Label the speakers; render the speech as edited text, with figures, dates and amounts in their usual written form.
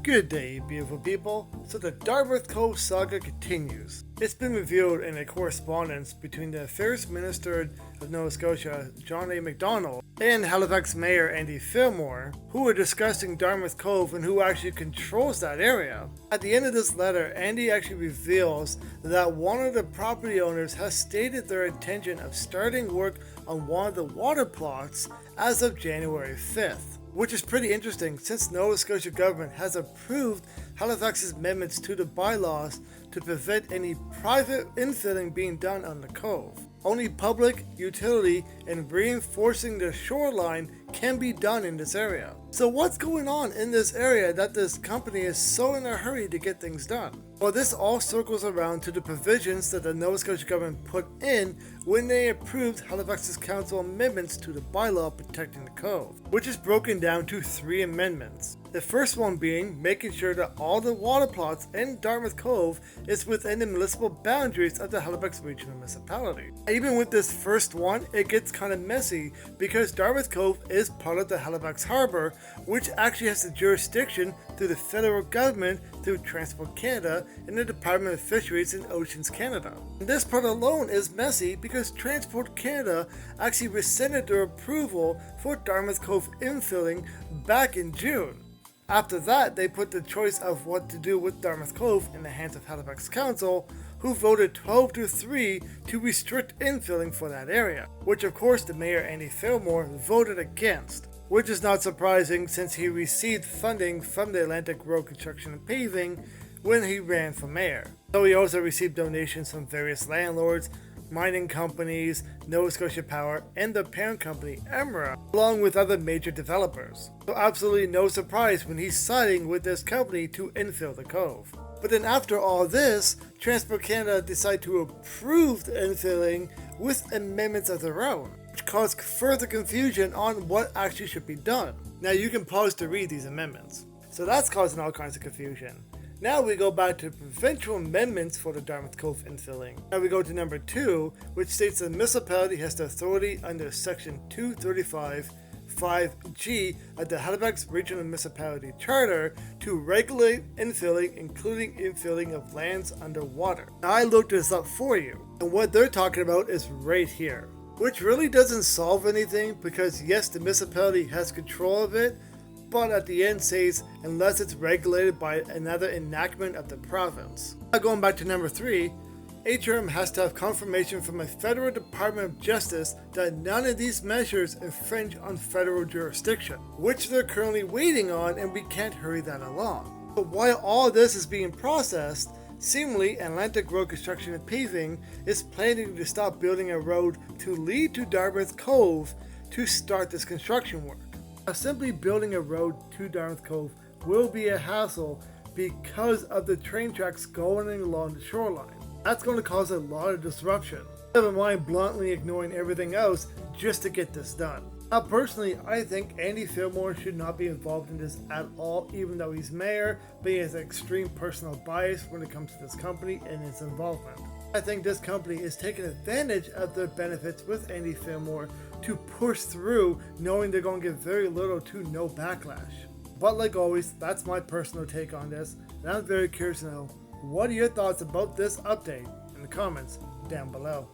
Speaker 1: Good day, beautiful people. So the Dartmouth Cove saga continues. It's been revealed in a correspondence between the Affairs Minister of Nova Scotia, John A. MacDonald, and Halifax Mayor Andy Fillmore, who are discussing Dartmouth Cove and who actually controls that area. At the end of this letter, Andy actually reveals that one of the property owners has stated their intention of starting work on one of the water plots as of January 5th. Which is pretty interesting since Nova Scotia government has approved Halifax's amendments to the bylaws to prevent any private infilling being done on the cove. Only public, utility, and reinforcing the shoreline can be done in this area. So what's going on in this area that this company is so in a hurry to get things done? Well, this all circles around to the provisions that the Nova Scotia government put in when they approved Halifax's council amendments to the bylaw protecting the cove, which is broken down to 3 amendments. The first one being making sure that all the water plots in Dartmouth Cove is within the municipal boundaries of the Halifax Regional Municipality. Even with this first one, it gets kind of messy because Dartmouth Cove is part of the Halifax Harbour, which actually has the jurisdiction through the federal government through Transport Canada and the Department of Fisheries and Oceans Canada. And this part alone is messy because Transport Canada actually rescinded their approval for Dartmouth Cove infilling back in June. After that, they put the choice of what to do with Dartmouth Cove in the hands of Halifax Council, who voted 12-3 to restrict infilling for that area, which of course the Mayor Andy Fillmore voted against, which is not surprising since he received funding from the Atlantic Road Construction and Paving when he ran for mayor. So he also received donations from various landlords, mining companies, Nova Scotia Power, and the parent company Emera, along with other major developers. So absolutely no surprise when he's siding with this company to infill the cove. But then after all this, Transport Canada decided to approve the infilling with amendments of their own, which caused further confusion on what actually should be done. Now you can pause to read these amendments. So that's causing all kinds of confusion. Now we go back to provincial amendments for the Dartmouth Cove infilling. Now we go to number 2, which states the municipality has the authority under section 235(5)(g) of the Halifax Regional Municipality Charter to regulate infilling, including infilling of lands underwater. Now I looked this up for you, and what they're talking about is right here, which really doesn't solve anything because yes, the municipality has control of it, but at the end says unless it's regulated by another enactment of the province. Now going back to number 3, HRM has to have confirmation from a federal Department of Justice that none of these measures infringe on federal jurisdiction, which they're currently waiting on, and we can't hurry that along. But while all this is being processed, seemingly Atlantic Road Construction and Paving is planning to stop building a road to lead to Dartmouth Cove to start this construction work. Now, simply building a road to Dartmouth Cove will be a hassle because of the train tracks going along the shoreline. That's going to cause a lot of disruption. Never mind bluntly ignoring everything else just to get this done. Now personally, I think Andy Fillmore should not be involved in this at all, even though he's mayor, but he has an extreme personal bias when it comes to this company and its involvement. I think this company is taking advantage of their benefits with Andy Fillmore to push through, knowing they're going to get very little to no backlash. But like always, that's my personal take on this, and I'm very curious to know, what are your thoughts about this update in the comments down below.